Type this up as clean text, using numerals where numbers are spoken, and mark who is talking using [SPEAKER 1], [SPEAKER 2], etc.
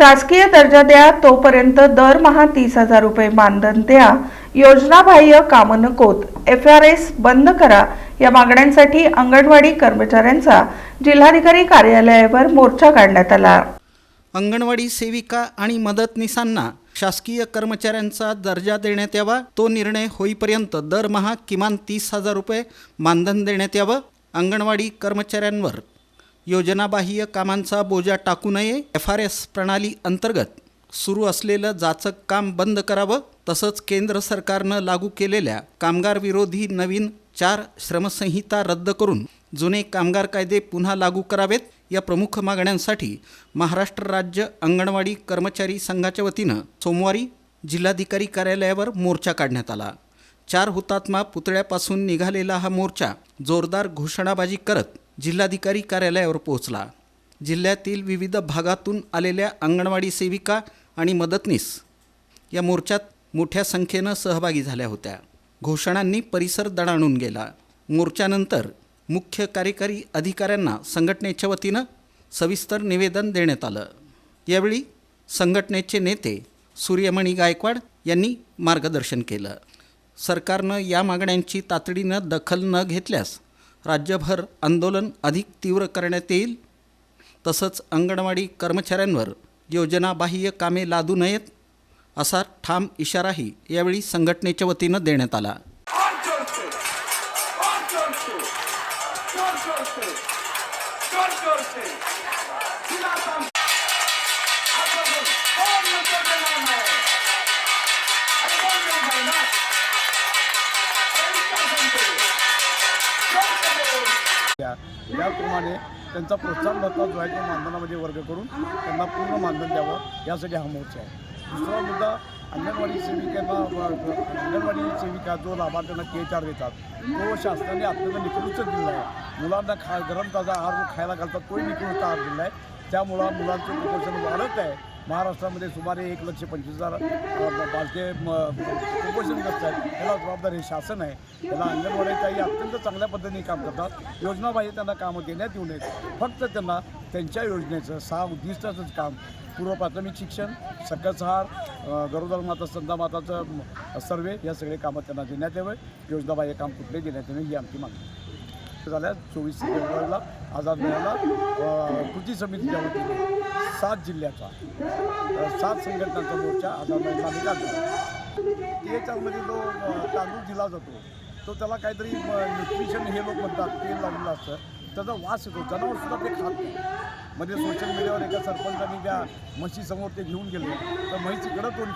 [SPEAKER 1] शासकीय दर्जा द्या तोपर्यंत दरमहा 30,000 रुपये मानधन द्या, योजनाबाह्य कामं नकोत, FRS बंद करा या मागण्यांसाठी अंगणवाडी कर्मचाऱ्यांचा जिल्हाधिकारी कार्यालयावर मोर्चा काढण्यात आला।
[SPEAKER 2] अंगणवाडी सेविका आणि मदतनीसांना शासकीय कर्मचाऱ्यांचा दर्जा देण्यात यावा, तो निर्णय होईपर्यंत दरमहा किमान 30,000 रुपये मानधन देण्यात यावं। अंगणवाडी कर्मचाऱ्यांवर योजनाबाह्य कामांचा बोजा टाकू नये। FRS प्रणाली अंतर्गत सुरू असलेलं जाचक काम बंद करावं। तसंच केंद्र सरकारनं लागू केलेल्या कामगार विरोधी नवीन 4 श्रमसंहिता रद्द करून जुने कामगार कायदे पुन्हा लागू करावेत। या प्रमुख मागण्यांसाठी महाराष्ट्र राज्य अंगणवाडी कर्मचारी संघाच्या वतीनं सोमवारी जिल्हाधिकारी कार्यालयावर मोर्चा काढण्यात आला। 4 हुतात्मा पुतळ्यापासून निघालेला हा मोर्चा जोरदार घोषणाबाजी करत जिल्हाधिकारी कार्यालयावर पोहोचला। जिल्ह्यातील विविध भागातून आलेल्या अंगणवाडी सेविका आणि मदतनीस या मोर्चात मोठ्या संख्येनं सहभागी झाल्या होत्या। घोषणांनी परिसर दणाणून गेला। मोर्चानंतर मुख्य कार्यकारी अधिकाऱ्यांना संघटनेच्या वतीनं सविस्तर निवेदन देण्यात आलं। यावेळी संघटनेचे नेते सूर्यमणी गायकवाड यांनी मार्गदर्शन केलं। सरकारनं या मागण्यांची तातडीनं दखल न घेतल्यास राज्यभर आंदोलन अधिक तीव्र करण्यात येईल। तसंच अंगणवाडी कर्मचाऱ्यांवर योजनाबाह्य कामे लादू नयेत असा ठाम इशाराही यावेळी संघटनेच्या वतीनं देण्यात आला।
[SPEAKER 3] याप्रमाणे त्यांचा प्रोत्साहन भत्ता जो आहे तो मानधनामध्ये वर्ग करून त्यांना पूर्ण मानधन द्यावं यासाठी हा मोर्चा आहे। दुसरा मुद्दा, अंगणवाडी सेविका जो लाभार्थ्यांना KHR देतात तो शासनाने अत्यंत निकृष्ट दिला आहे। मुलांना गरम ताजा आहार खायला घालतात तोही निकृष्ट आहार दिला आहे। त्यामुळं मुलांचं कुपोषण वाढत आहे। महाराष्ट्रामध्ये सुमारे 1,25,000 बालके कुपोषणग्रस्त आहेत। त्याला जबाबदार हे शासन आहे। त्याला अंगणवाडीच्याही अत्यंत चांगल्या पद्धतीने काम करतात। योजनाबाह्य त्यांना कामं देण्यात येऊ नयेत। फक्त त्यांना त्यांच्या योजनेचं 6 उद्दिष्टाचंच काम, पूर्व प्राथमिक शिक्षण, सकस आहार, गरोदर माता स्तनदा माताचं सर्वे या सगळे कामं त्यांना देण्यात यावे। योजनाबाह्य काम कुठले देण्यात यावे ही आमची मागणी झाल्या। 24 फेब्रुवारीला आझाद मेळाला कृती समितीच्या वतीने 7 जिल्ह्याचा 7 संघटनांचा मोर्चा आझाद मेळाला निघाला। त्याच्यामध्ये जो तांदूळ दिला जातो तो त्याला काहीतरी न्यूट्रिशन हे लोक म्हणतात तेल लावलेलं असतं, त्याचा वास येतो, जनावरसुद्धा ते खात नाही। मध्ये सोशल मीडियावर एका सरपंचांनी त्या म्हशीसमोर ते घेऊन गेले तर म्हैस इकडं तोंड